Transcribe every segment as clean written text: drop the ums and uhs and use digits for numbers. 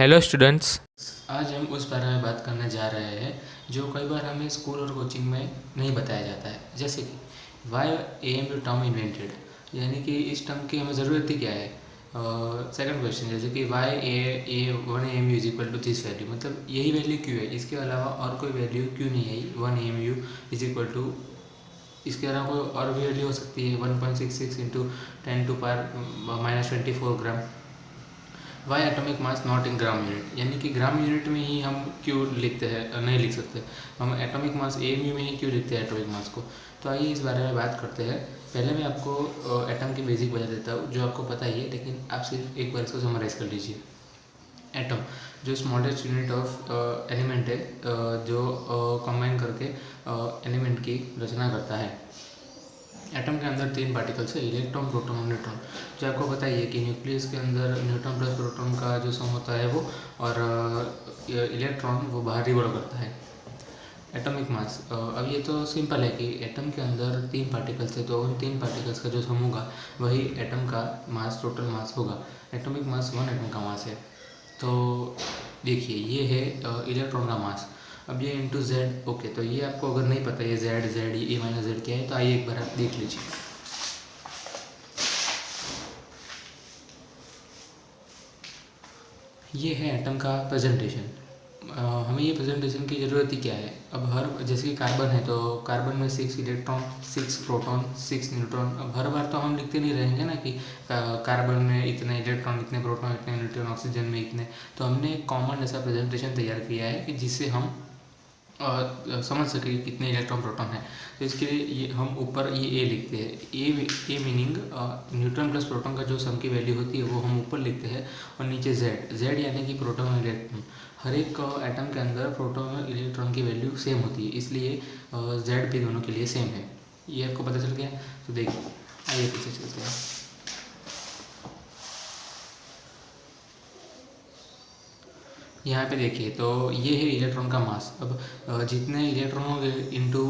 Hello students. आज हम उस बारे में बात करने जा रहे हैं जो कई बार हमें स्कूल और कोचिंग में नहीं बताया जाता है, जैसे कि why M U term invented, यानी कि इस टर्म की हमें ज़रूरत ही क्या है। सेकंड क्वेश्चन, जैसे कि why a one M U is equal to this value, मतलब यही वैल्यू क्यों है, इसके अलावा और कोई वैल्यू क्यों नहीं है। One M U is equal to, इसके अलावा कोई और भी वैल्यू हो सकती है 1.66 into 10⁻24 gram. Why atomic mass not in gram unit, यानी कि ग्राम यूनिट में ही हम क्यों लिखते हैं, नहीं लिख सकते हम एटॉमिक मास एमयू में ही क्यों लिखते हैं एटॉमिक मास को। तो आइए इस बारे में बात करते हैं। पहले मैं आपको एटम की बेसिक बता देता हूँ जो आपको पता ही है, लेकिन आप सिर्फ एक बार इसको समराइज़ कर लीजिए। एटम जो स्मॉलेस्ट यूनिट ऑफ एलिमेंट है, जो कंबाइन करके एलिमेंट की रचना करता है। एटम के अंदर 3 पार्टिकल्स है, इलेक्ट्रॉन, प्रोटॉन और न्यूट्रॉन। जो आपको पता ही है कि न्यूक्लियस के अंदर न्यूट्रॉन प्लस प्रोटॉन का जो सम होता है वो, और इलेक्ट्रॉन वो बाहर रिवॉल्व करता है। एटॉमिक मास, अब ये तो सिंपल है कि एटम के अंदर 3 पार्टिकल्स है, तो उन 3 पार्टिकल्स का जो सम होगा वही एटम का मास, टोटल मास होगा। एटॉमिक मास 1 एटम का मास है। तो देखिए ये है इलेक्ट्रॉन का मास। अब ये इंटू जेड, ओके, तो ये आपको अगर नहीं पता ये Z Z A minus Z क्या है, तो आइए एक बार आप देख लीजिए। ये है एटम का प्रेजेंटेशन। हमें ये प्रेजेंटेशन की ज़रूरत ही क्या है। अब हर, जैसे कि कार्बन है तो कार्बन में 6 इलेक्ट्रॉन, 6 प्रोटॉन, 6 न्यूट्रॉन। अब हर बार तो हम लिखते नहीं रहेंगे ना कि कार्बन में इतने इलेक्ट्रॉन, इतने प्रोटॉन, इतने न्यूट्रॉन, ऑक्सीजन में इतने। तो हमने एक कॉमन ऐसा प्रेजेंटेशन तैयार किया है कि जिससे हम समझ सके कितने इलेक्ट्रॉन प्रोटॉन है। तो इसके लिए ये हम ऊपर ये ए लिखते हैं। A meaning neutron plus proton का जो सम की वैल्यू होती है वो हम ऊपर लिखते हैं, और नीचे जेड, जेड यानी कि प्रोटॉन और इलेक्ट्रॉन। हर एक एटम के अंदर प्रोटॉन और इलेक्ट्रॉन की वैल्यू सेम होती है, इसलिए जेड भी दोनों के लिए सेम है। ये आपको पता चल गया। तो देखिए, आइए पीछे चलते हैं। यहाँ पे देखिए, तो ये है इलेक्ट्रॉन का मास। अब जितने इलेक्ट्रॉन होंगे इंटू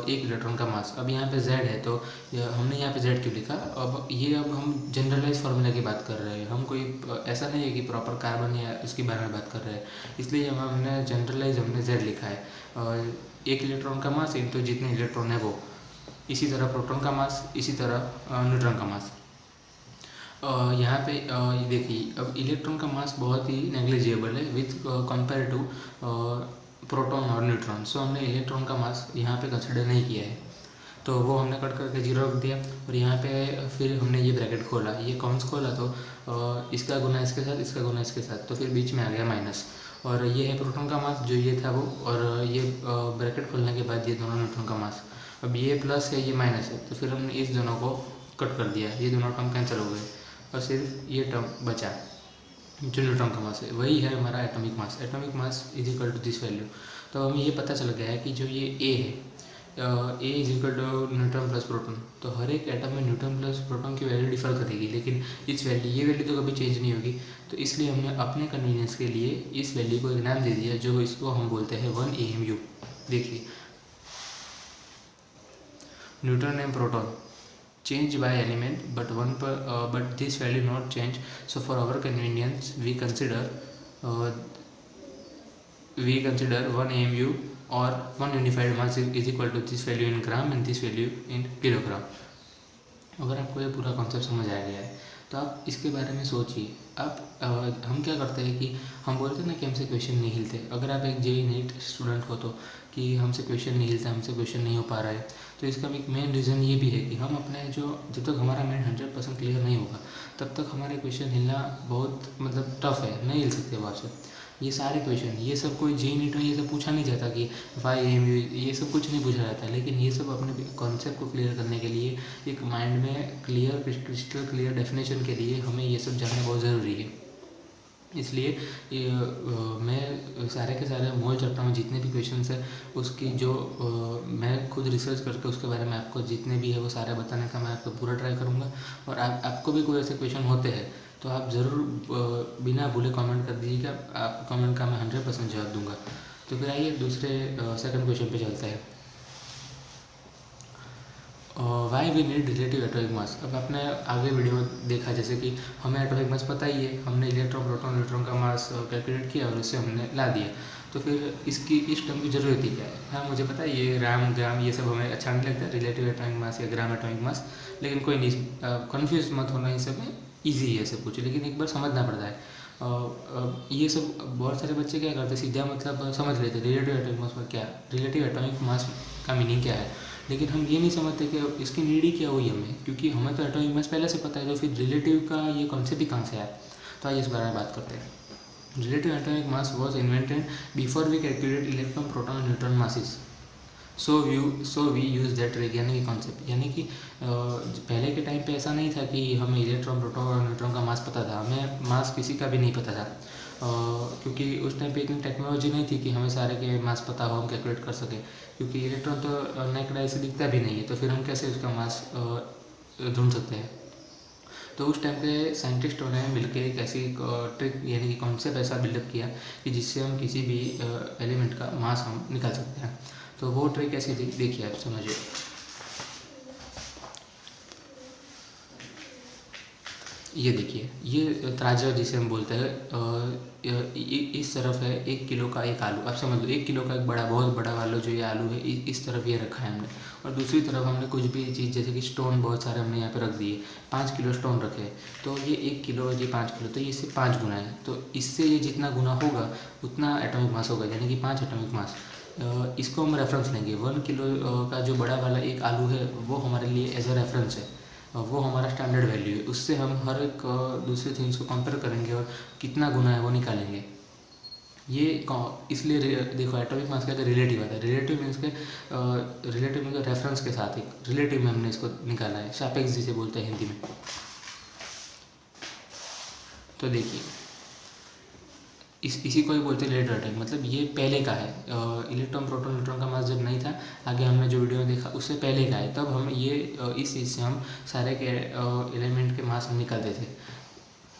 एक इलेक्ट्रॉन का मास। अब यहाँ पे z है, तो हमने यहाँ पे z क्यों लिखा। अब ये, अब हम जनरलाइज फार्मूला की बात कर रहे हैं, हम कोई ऐसा नहीं है कि प्रॉपर कार्बन या इसके बारे में बात कर रहे हैं, इसलिए हमने जनरलाइज हमने z लिखा है। एक इलेक्ट्रॉन का मास इंटू जितने इलेक्ट्रॉन है वो, इसी तरह प्रोटॉन का मास, इसी तरह न्यूट्रॉन का मास। यहाँ पे ये देखिए, अब इलेक्ट्रॉन का मास बहुत ही नेग्लिजिबल है विथ कंपेयर टू प्रोटॉन और न्यूट्रॉन। सो हमने इलेक्ट्रॉन का मास यहाँ पे कंसिडर नहीं किया है, तो वो हमने कट करके 0 रख दिया। और यहाँ पे फिर हमने ये ब्रैकेट खोला, ये कॉन्स खोला, तो इसका गुना इसके साथ, इसका गुना इसके साथ, तो फिर बीच में आ गया माइनस। और ये है प्रोटॉन का मास जो ये था वो, और ये ब्रैकेट खोलने के बाद ये दोनों न्यूट्रॉन का मास। अब ये प्लस है, ये माइनस है, तो फिर हमने इस दोनों को कट कर दिया, ये दोनों टर्म कैंसिल हो गए और सिर्फ ये टर्म बचा जो न्यूट्रॉन का मास है, वही है हमारा atomic mass. Atomic mass is equal to this value. तो हमें ये पता चल गया है कि जो ये ए है, A is equal to neutron plus proton. तो हर एक एटम में न्यूट्रॉन प्लस प्रोटॉन की वैल्यू डिफर करेगी, लेकिन इस वैल्यू, ये वैल्यू तो कभी चेंज नहीं होगी। तो इसलिए हमने अपने कन्वीनियंस के लिए इस वैल्यू को एक नाम दे दिया, जो इसको हम बोलते हैं 1 AMU। देखिए, neutron and proton change by element, but this value not change. So for our convenience we consider 1 AMU or 1 unified mass is equal to this value in gram and this value in kilogram. अगर आपको ये पूरा concept समझ आ गया है तो आप इसके बारे में सोचिए। आप हम क्या करते हैं कि हम बोलते हैं ना कि हमसे क्वेश्चन नहीं हिलते। अगर आप एक JEE नीट स्टूडेंट हो तो कि हमसे क्वेश्चन नहीं हिलता, हमसे क्वेश्चन नहीं हो पा रहा है, तो इसका एक मेन रीज़न ये भी है कि हम अपने जब तक हमारा माइंड 100% क्लियर नहीं होगा तब तक हमारे क्वेश्चन हिलना बहुत मतलब टफ है, नहीं हिल सकते वो आपसे। ये सारे क्वेश्चन, ये सब कोई JEE नीट में ये सब पूछा नहीं जाता कि वाई AMU, ये सब कुछ नहीं पूछा जाता, लेकिन ये सब अपने कॉन्सेप्ट को क्लियर करने के लिए, एक माइंड में क्लियर, क्रिस्टल क्लियर डेफिनेशन के लिए हमें ये सब जानना बहुत ज़रूरी है। इसलिए मैं सारे के सारे मोल चैप्टर में जितने भी क्वेश्चंस हैं उसकी जो मैं खुद रिसर्च करके उसके बारे में आपको जितने भी है वो सारे बताने का मैं आपको पूरा ट्राई करूँगा। और आपको भी कोई ऐसे क्वेश्चन होते हैं तो आप ज़रूर बिना भूले कमेंट कर दीजिएगा, आप कमेंट का मैं 100% जवाब दूँगा। तो फिर आइए दूसरे सेकंड क्वेश्चन पे चलते हैं। Why we need relative atomic mass. अब आपने आगे वीडियो में देखा जैसे कि हमें एटॉमिक मास पता ही है, हमने इलेक्ट्रॉन प्रोटॉन न्यूट्रॉन का मास कैलकुलेट किया और उससे हमने ला दिया। तो फिर इसकी इस टर्म की ज़रूरत ही क्या है? हाँ मुझे पता है ये ग्राम ये सब हमें अच्छा नहीं लगता, रिलेटिव एटॉमिक मास या ग्राम एटॉमिक मास, लेकिन कोई नहीं, कन्फ्यूज मत होना, ये सब ईजी है सब कुछ, लेकिन एक बार समझना पड़ता है। ये सब बहुत सारे बच्चे क्या करते हैं, सीधा मतलब समझ लेते हैं रिलेटिव एटॉमिक मास में क्या, रिलेटिव एटॉमिक मास का मीनिंग क्या है, लेकिन हम ये नहीं समझते कि इसकी नीड ही क्या हुई हमें, क्योंकि हमें तो एटॉमिक मास पहले से पता है, तो फिर रिलेटिव का ये कॉन्सेप्ट ही कहाँ से आया। तो आइए इस बारे में बात करते हैं। Relative atomic mass was invented before we calculate electron proton neutron masses, so we use that trick, यानी कि कॉन्सेप्ट, यानी कि पहले के टाइम पे ऐसा नहीं था कि हमें इलेक्ट्रॉन प्रोटॉन और न्यूट्रॉन का मास पता था, हमें मास किसी का भी नहीं पता था, क्योंकि उस टाइम पे इतनी टेक्नोलॉजी नहीं थी कि हमें सारे के मास पता हो, हम कैलकुलेट कर सकें, क्योंकि इलेक्ट्रॉन तो नेकड आई से दिखता भी नहीं है, तो फिर हम कैसे उसका मास ढूंढ सकते हैं। तो उस टाइम पे साइंटिस्टों ने मिलकर एक ऐसी ट्रिक यानी कि कॉन्सेप्ट ऐसा बिल्डअप किया कि जिससे हम किसी भी एलिमेंट का मास हम निकाल सकते हैं। तो वो ट्रिक ऐसी थी, देखिए आप समझिए। ये देखिए, ये तराजू जिसे हम बोलते हैं, इस तरफ है 1 किलो का एक आलू, आप समझ लो 1 किलो का एक बड़ा बहुत बड़ा वाला जो ये आलू है, इस तरफ ये रखा है हमने, और दूसरी तरफ हमने कुछ भी चीज़ जैसे कि स्टोन बहुत सारे हमने यहाँ पे रख दिए, 5 किलो स्टोन रखे, तो ये 1 किलो और ये 5 किलो, तो ये इससे 5 गुना है, तो इससे ये जितना गुना होगा उतना एटॉमिक मास होगा, यानी कि 5 एटॉमिक मास। इसको हम रेफरेंस लेंगे, 1 किलो का जो बड़ा वाला एक आलू है वो हमारे लिए एज अ रेफरेंस है, वो हमारा स्टैंडर्ड वैल्यू है, उससे हम हर एक दूसरे थिंग्स को कंपेयर करेंगे और कितना गुना है वो निकालेंगे। ये इसलिए देखो एटॉमिक मास का रिलेटिव आता है, रिलेटिव मीन्स के रिलेटिव मीन्स रेफरेंस के साथ, एक रिलेटिव में हमने इसको निकाला है, सापेक्ष जिसे बोलते हैं हिंदी में। तो देखिए इसी को ही बोलते हैं रिलेटिव एटॉमिक, मतलब ये पहले का है, इलेक्ट्रॉन प्रोटॉन न्यूट्रॉन का मास जब नहीं था, आगे हमने जो वीडियो देखा उससे पहले का है, तब हम ये इस चीज़ से हम सारे के एलिमेंट के मास हम निकालते थे।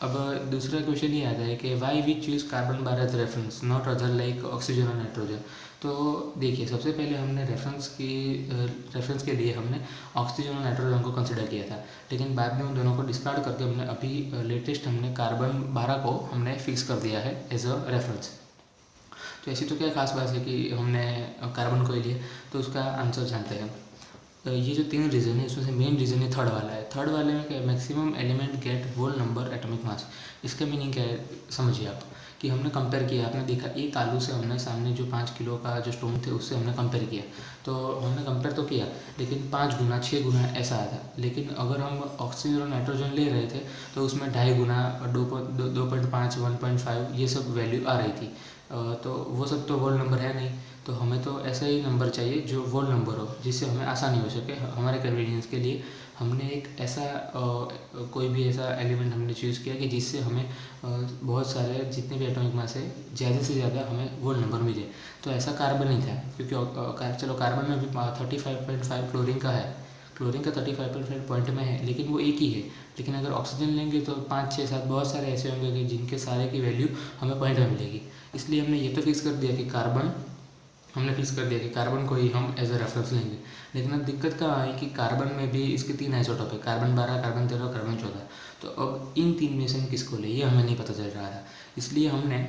अब दूसरा क्वेश्चन ये आता है कि why we choose carbon 12 as reference not other like oxygen और नाइट्रोजन। तो देखिए सबसे पहले हमने रेफरेंस के लिए हमने ऑक्सीजन और नाइट्रोजन को कंसिडर किया था, लेकिन बाद में उन दोनों को डिस्कार्ड करके हमने अभी लेटेस्ट हमने कार्बन 12 को हमने फिक्स कर दिया है एज अ रेफरेंस। तो ऐसी तो क्या खास बात है कि हमने कार्बन को ही लिया, तो उसका आंसर जानते हैं। ये जो 3 रीज़न है इसमें से मेन रीज़न है थर्ड वाला है, थर्ड वाले में क्या है, maximum element get whole number atomic mass. इसका मीनिंग क्या है समझिए आप, कि हमने कंपेयर किया, आपने देखा एक आलू से हमने सामने जो 5 किलो का जो स्टोन थे उससे हमने कंपेयर किया, तो हमने कंपेयर तो किया लेकिन 5 गुना 6 गुना ऐसा आया था, लेकिन अगर हम ऑक्सीजन और नाइट्रोजन ले रहे थे तो उसमें 2.5 गुना 2.5 1.5 ये सब वैल्यू आ रही थी, तो वो सब तो होल नंबर है नहीं, तो हमें तो ऐसा ही नंबर चाहिए जो वोल नंबर हो, जिससे हमें आसानी हो सके हमारे कन्वीनियंस के लिए। हमने एक ऐसा कोई भी ऐसा एलिमेंट हमने चूज़ किया कि जिससे हमें बहुत सारे जितने भी एटॉमिक मास है ज़्यादा से ज़्यादा हमें वोल नंबर मिले। तो ऐसा कार्बन नहीं था, क्योंकि चलो कार्बन में भी 35.5 क्लोरीन का है, क्लोरीन का 35.5 पॉइंट में है, लेकिन वो एक ही है, लेकिन अगर ऑक्सीजन लेंगे तो 5 6 7 बहुत सारे ऐसे होंगे कि जिनके सारे की वैल्यू हमें पॉइंट में मिलेगी। इसलिए हमने ये तो फिक्स कर दिया कि कार्बन को ही हम एज अ रेफरेंस लेंगे। लेकिन अब दिक्कत क्या आई कि कार्बन में भी इसके 3 आइसोटोप है, कार्बन 12 कार्बन 13 कार्बन 14, तो अब इन 3 में से हम किसको ले ये हमें नहीं पता चल रहा था। इसलिए हमने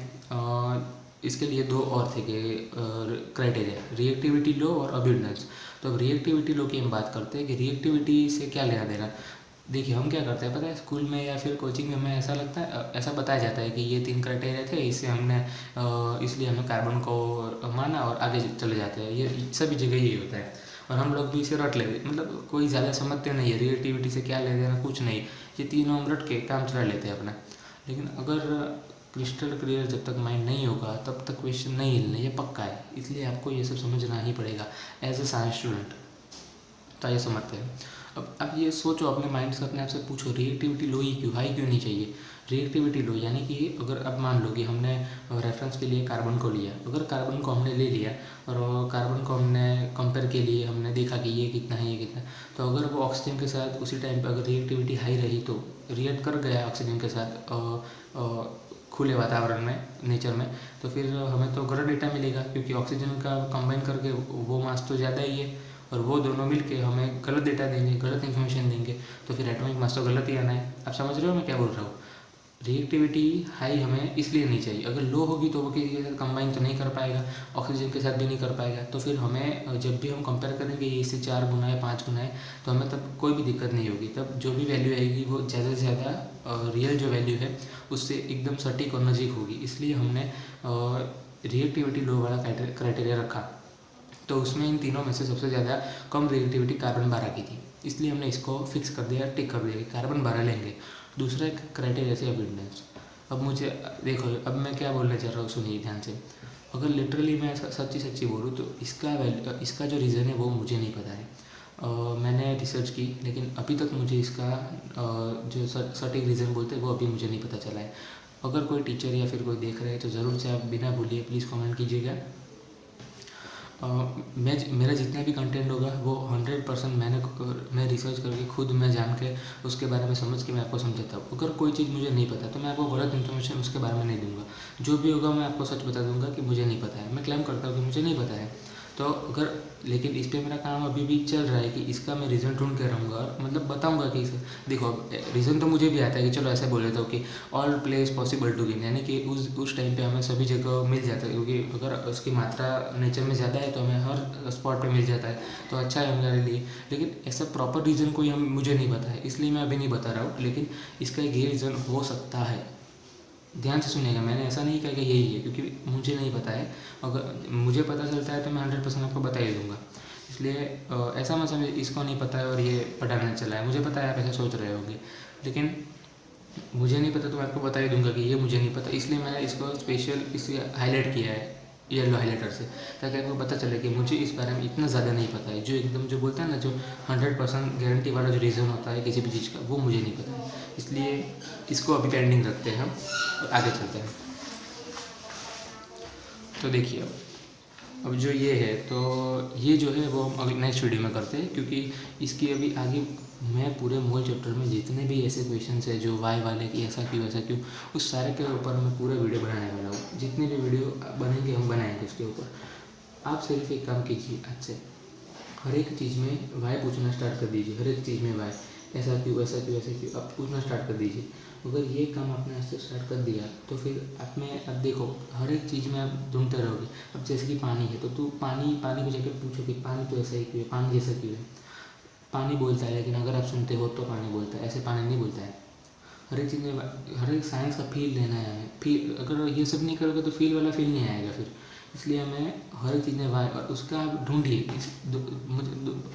इसके लिए 2 और थे कि क्राइटेरिया, रिएक्टिविटी लो और अब्यूंडेंस। तो अब रिएक्टिविटी लो की हम बात करते हैं कि रिएक्टिविटी से क्या लेना देना। देखिए हम क्या करते हैं पता है, स्कूल में या फिर कोचिंग में हमें ऐसा लगता है, ऐसा बताया जाता है कि ये 3 क्राइटेरिया थे, इससे हमने इसलिए हमने कार्बन को माना और आगे चले जाते हैं, ये सभी जगह यही होता है और हम लोग भी इसे रट लेते, मतलब कोई ज़्यादा समझते नहीं है रिएक्टिविटी से क्या ले देना, कुछ नहीं, ये तीनों हम रट के काम चला लेते हैं अपना। लेकिन अगर क्रिस्टल क्लियर जब तक माइंड नहीं होगा तब तक क्वेश्चन नहीं हिलने, ये पक्का है, इसलिए आपको ये सब समझना ही पड़ेगा एज ए साइंस स्टूडेंट। तो ये समझते हैं। अब ये सोचो अपने माइंड से, अपने आप से पूछो रिएक्टिविटी लो ही क्यों, हाई क्यों नहीं चाहिए। रिएक्टिविटी लो यानी कि अगर अब मान लो कि हमने रेफरेंस के लिए कार्बन को लिया, अगर कार्बन को हमने ले लिया और कार्बन को हमने कंपेयर के लिए हमने देखा कि ये कितना है ये कितना, तो अगर वो ऑक्सीजन के साथ उसी टाइम पर अगर रिएक्टिविटी हाई रही तो रिएक्ट कर गया ऑक्सीजन के साथ खुले वातावरण में नेचर में, तो फिर हमें तो गलत डेटा मिलेगा, क्योंकि ऑक्सीजन का कंबाइन करके वो मास तो ज़्यादा ही है और वो दोनों मिलके हमें गलत डेटा देंगे, गलत इन्फॉर्मेशन देंगे, तो फिर एटॉमिक मास तो गलत ही आना है। आप समझ रहे हो मैं क्या बोल रहा हूँ? रिएक्टिविटी हाई हमें इसलिए नहीं चाहिए, अगर लो होगी तो वो किसी के साथ कंबाइन तो नहीं कर पाएगा, ऑक्सीजन के साथ भी नहीं कर पाएगा, तो फिर हमें जब भी हम कंपेयर करेंगे ये इससे 4 गुना है 5 गुना है, तो हमें तब कोई भी दिक्कत नहीं होगी। तब जो भी वैल्यू आएगी वो ज़्यादा से ज़्यादा रियल जो वैल्यू है उससे एकदम सटीक और नज़दीक होगी। इसलिए हमने रिएक्टिविटी लो वाला क्राइटेरिया रखा। तो उसमें इन तीनों में से सबसे ज़्यादा कम रिएक्टिविटी कार्बन 12 की थी, इसलिए हमने इसको फिक्स कर दिया, टिक कर दिया कि कार्बन 12 लेंगे। दूसरा एक क्राइटेरिया से अबंडेंस। अब मुझे देखो, अब मैं क्या बोलने चाह रहा हूँ सुनिए ध्यान से। अगर लिटरली मैं सच्ची बोलूँ तो इसका जो रीज़न है वो मुझे नहीं पता है। मैंने रिसर्च की लेकिन अभी तक मुझे इसका जो सटीक रीज़न बोलते हैं वो अभी मुझे नहीं पता चला है। अगर कोई टीचर या फिर कोई देख रहे हैं तो ज़रूर से आप बिना भूलिए प्लीज़ कमेंट कीजिएगा। मेरा जितना भी कंटेंट होगा वो 100% मैं रिसर्च करके खुद मैं जान के उसके बारे में समझ के मैं आपको समझाता हूँ। अगर कोई चीज़ मुझे नहीं पता तो मैं आपको गलत इन्फॉर्मेशन उसके बारे में नहीं दूंगा। जो भी होगा मैं आपको सच बता दूंगा कि मुझे नहीं पता है। मैं क्लेम करता हूँ कि मुझे नहीं पता है, तो अगर लेकिन इस पर मेरा काम अभी भी चल रहा है कि इसका मैं रीज़न ढूंढ के रहूँगा और मतलब बताऊँगा कि देखो रीज़न तो मुझे भी आता है कि चलो ऐसे बोल देता हूँ कि all place possible to gain, यानी कि उस टाइम पे हमें सभी जगह मिल जाता है, क्योंकि अगर उसकी मात्रा नेचर में ज़्यादा है तो हमें हर स्पॉट पे मिल जाता है, तो अच्छा है हमारे लिए। लेकिन ऐसा प्रॉपर रीज़न कोई मुझे नहीं पता है, इसलिए मैं अभी नहीं बता रहा हूँ। लेकिन इसका एक ये रीज़न हो सकता है, ध्यान से सुनिएगा, मैंने ऐसा नहीं कहा कि यही है, क्योंकि मुझे नहीं पता है। अगर मुझे पता चलता है तो मैं 100% आपको बता ही दूंगा। इसलिए ऐसा मत समझिए इसको नहीं पता है और ये पढ़ाने चला है। मुझे पता है आप ऐसा सोच रहे होंगे, लेकिन मुझे नहीं पता तो मैं आपको बता ही दूंगा कि ये मुझे नहीं पता। इसलिए मैंने इसको स्पेशल इसलिए हाईलाइट किया है येलो हाईलाइटर से, ताकि आपको पता चले कि मुझे इस बारे में इतना ज़्यादा नहीं पता है। जो एकदम जो बोलते हैं ना, जो 100% गारंटी वाला जो रीज़न होता है किसी भी चीज़ का, वो मुझे नहीं पता है। इसलिए इसको अभी पेंडिंग रखते हैं हम और आगे चलते हैं। तो देखिए अब जो ये है, तो ये जो है वो हम अगले नेक्स्ट वीडियो में करते हैं, क्योंकि इसकी अभी आगे मैं पूरे मूल चैप्टर में जितने भी ऐसे क्वेश्चंस है जो वाई वाले कि ऐसा क्यों, उस सारे के ऊपर मैं पूरा वीडियो बनाने वाला हूँ। जितने भी वीडियो बनेंगे हम बनाएंगे उसके ऊपर। आप सिर्फ एक काम कीजिए, आज से हर एक चीज़ में वाई पूछना स्टार्ट कर दीजिए। हर एक चीज़ में वाई, ऐसा क्यों आप पूछना स्टार्ट कर दीजिए। अगर ये काम आपने आज से स्टार्ट कर दिया तो फिर आप में अब देखो हर एक चीज़ में आप ढूंढते रहोगे। अब जैसे कि पानी है तो तू पानी को जाकर पूछो कि पानी तो ऐसा ही क्यों है, पानी जैसा क्यों है। पानी बोलता है, लेकिन अगर आप सुनते हो तो पानी बोलता है, ऐसे पानी नहीं बोलता है। हर एक चीज़ में हर एक साइंस का फील लेना है हमें। फील अगर ये सब नहीं करोगे तो फील वाला फील नहीं आएगा फिर। इसलिए हमें हर एक चीज़ में वाई, और उसका आप ढूंढिए।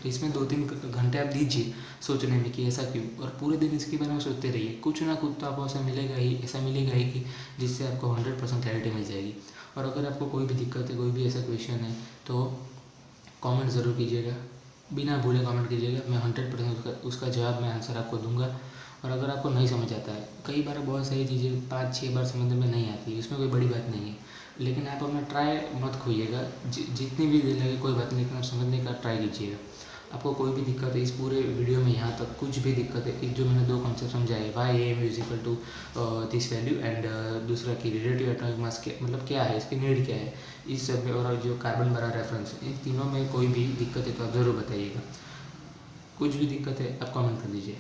इसमें 2-3 घंटे आप दीजिए सोचने में कि ऐसा क्यों, और पूरे दिन इसके बारे में सोचते रहिए। कुछ ना कुछ तो आपको ऐसा मिलेगा ही कि जिससे आपको 100% क्लैरिटी मिल जाएगी। और अगर आपको कोई भी दिक्कत है, कोई भी ऐसा क्वेश्चन है, तो कमेंट ज़रूर कीजिएगा, बिना भूले कमेंट कीजिएगा। मैं 100% उसका जवाब, मैं आंसर आपको दूंगा। और अगर आपको नहीं समझ आता है, कई बार बहुत सारी चीज़ें 5-6 बार समझ में नहीं आती है, इसमें कोई बड़ी बात नहीं है, लेकिन आप अपना ट्राई मत खोइएगा। जितनी भी देर लगे कोई बात नहीं, लेकिन आप समझने का ट्राई कीजिएगा। आपको कोई भी दिक्कत है इस पूरे वीडियो में, यहाँ तक कुछ भी दिक्कत है, एक जो मैंने 2 कॉन्सेप्ट समझाए, Y M is equal to this value, and दूसरा कि रिलेटिव एटॉमिक मास मतलब क्या है, इसकी नीड क्या है, इस सब में, और जो कार्बन 12 रेफरेंस, इन तीनों में कोई भी दिक्कत है तो आप ज़रूर बताइएगा। कुछ भी दिक्कत है आप कमेंट कर दीजिए।